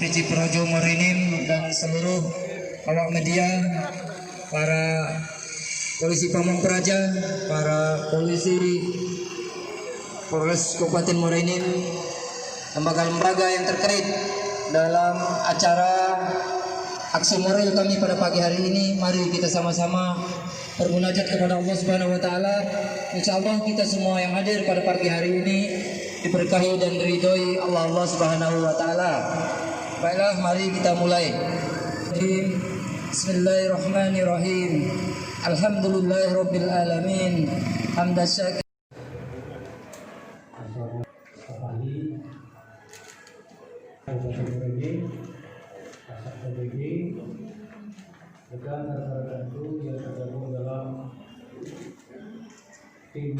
PJ Projo Morenim dan seluruh awak media, para polisi Pamong Praja, para polisi Polres Kabupaten Morenim, lembaga-lembaga yang terkait dalam acara aksi moral kami pada pagi hari ini. Mari kita sama-sama bermunajat kepada Allah Subhanahu wa taala. Insyaallah kita semua yang hadir pada pagi hari ini diberkahi dan diridhoi Allah Subhanahu wa taala. Baiklah, mari kita mulai. Bismillahirrahmanirrahim. Alhamdulillahirabbil alamin. Hamdan syakir. dan rekan-rekanku yang tergabung dalam tim.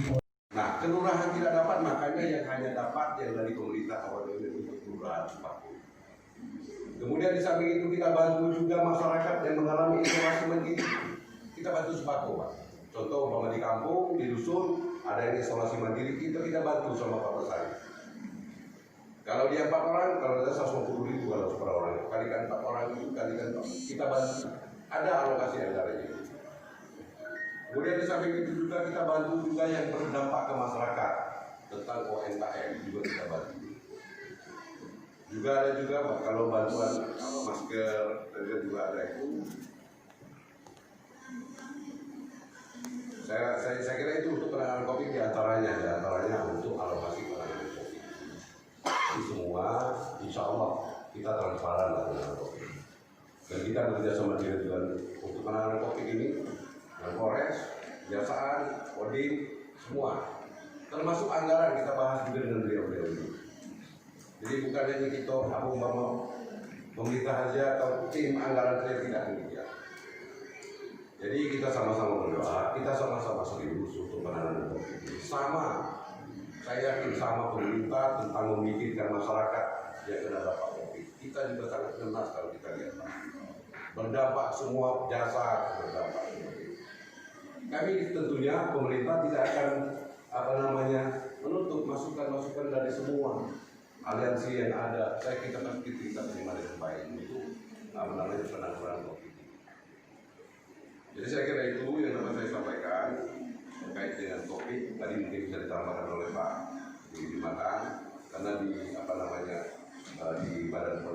Nah, kelurahan tidak dapat, makanya yang hanya dapat yang dari pemerintah awal ini untuk kelurahan sembako. Kemudian di samping itu kita bantu juga masyarakat yang mengalami isolasi mandiri. Kita bantu sembako, Pak. Contoh umpama di kampung, di dusun ada yang isolasi mandiri, kita bantu sama Pak Pesari. Kalau dia 4 orang, kalau ada 150.000 kalau per orang, kalikan 4 orang itu kalikan 4, kita bantu. Ada alokasi anggarannya. Kemudian di samping itu juga kita bantu juga yang berdampak ke masyarakat tentang UMKM juga kita bantu. Juga ada juga kalau bantuan masker juga ada itu. Saya kira itu untuk penanganan COVID diantaranya untuk alokasi penanganan COVID. Jadi semua, insya Allah kita transparan lah penanganan COVID. Dan kita bekerja sama dengan untuk penanganan COVID ini, dengan Polres, Kejaksaan, Kodim, semua. Termasuk anggaran kita bahas juga dengan beliau-beliau ini. Jadi bukan hanya kita pemerintah saja atau tim anggaran saja, tidak demikian. Jadi kita sama-sama berdoa, kita sama-sama serius untuk penanganan COVID ini. Saya yakin sama pemerintah tentang memikirkan masyarakat yang kena dampak COVID. Kita juga sangat cemas kalau kita lihat. Berdampak semua jasa berdampak. Kami tentunya pemerintah tidak akan menutup masukan-masukan dari semua aliansi yang ada. Kita terima dengan baik untuk penanggulangan COVID. Jadi saya kira itu yang dapat saya sampaikan terkait dengan COVID. Tadi mungkin bisa ditambahkan oleh Pak di Matang, karena di badan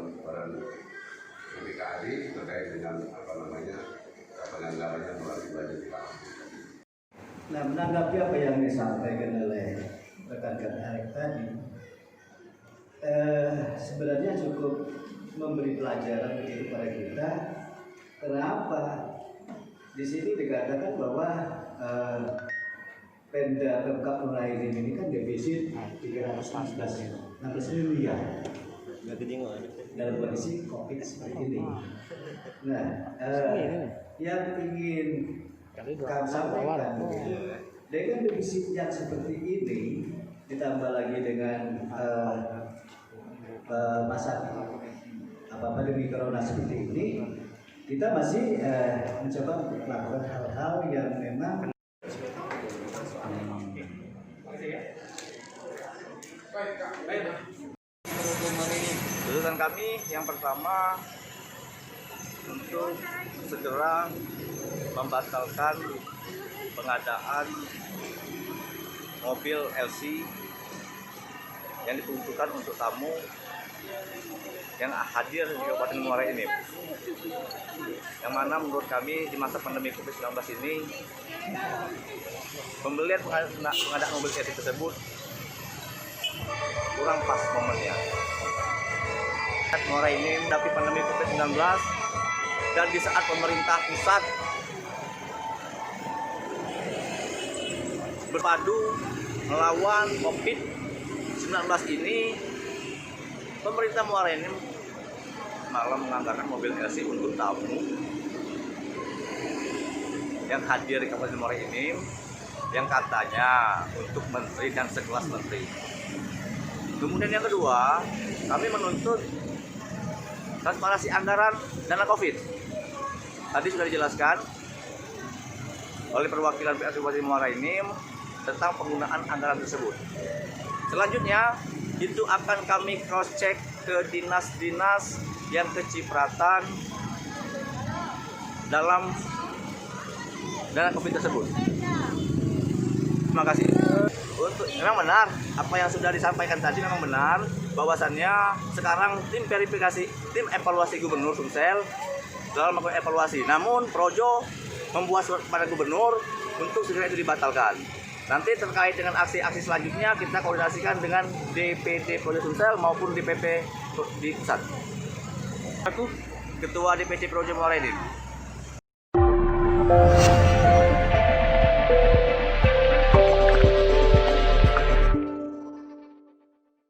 PKAD terkait dengan penyelenggaranya melalui budget kita. Nah, menanggapi apa yang disampaikan oleh rekan-rekan Arek tadi, sebenarnya cukup memberi pelajaran kepada kita. Kenapa di sini dikatakan bahwa Pemkab Morenim ini kan defisit 316 miliar dalam kondisi COVID seperti ini. Nah, yang ingin kami sampaikan, dengan defisit yang seperti ini, ditambah lagi dengan masa pandemi corona seperti ini, kita masih mencoba untuk melakukan hal-hal yang memang tuntutan kami yang pertama untuk segera membatalkan pengadaan mobil LC yang diperuntukkan untuk tamu yang hadir di Kabupaten Muara ini, yang mana menurut kami di masa pandemi COVID-19 ini pembelian pengadaan mobil LC tersebut kurang pas momennya. Muara ini menghadapi pandemi COVID-19 dan di saat pemerintah pusat berpadu melawan COVID-19 ini, pemerintah Muara ini semalam menganggarkan mobil LC untuk tamu yang hadir di Kabupaten Muara Enim yang katanya untuk menteri dan sekelas menteri. Kemudian yang kedua, kami menuntut transparansi anggaran dana COVID. Tadi sudah dijelaskan oleh perwakilan pihak Kabupaten Muara Enim tentang penggunaan anggaran tersebut. Selanjutnya, itu akan kami cross check ke dinas-dinas yang kecipratan dalam dana COVID tersebut. Terima kasih. Memang benar apa yang sudah disampaikan tadi, memang benar bahwasannya sekarang tim verifikasi, tim evaluasi Gubernur Sumsel dalam melakukan evaluasi. Namun Projo membuat surat kepada Gubernur untuk segera itu dibatalkan. Nanti terkait dengan aksi-aksi selanjutnya kita koordinasikan dengan DPD Projo Sumsel maupun DPP di pusat. Aku Ketua DPD Projo Muara Enim.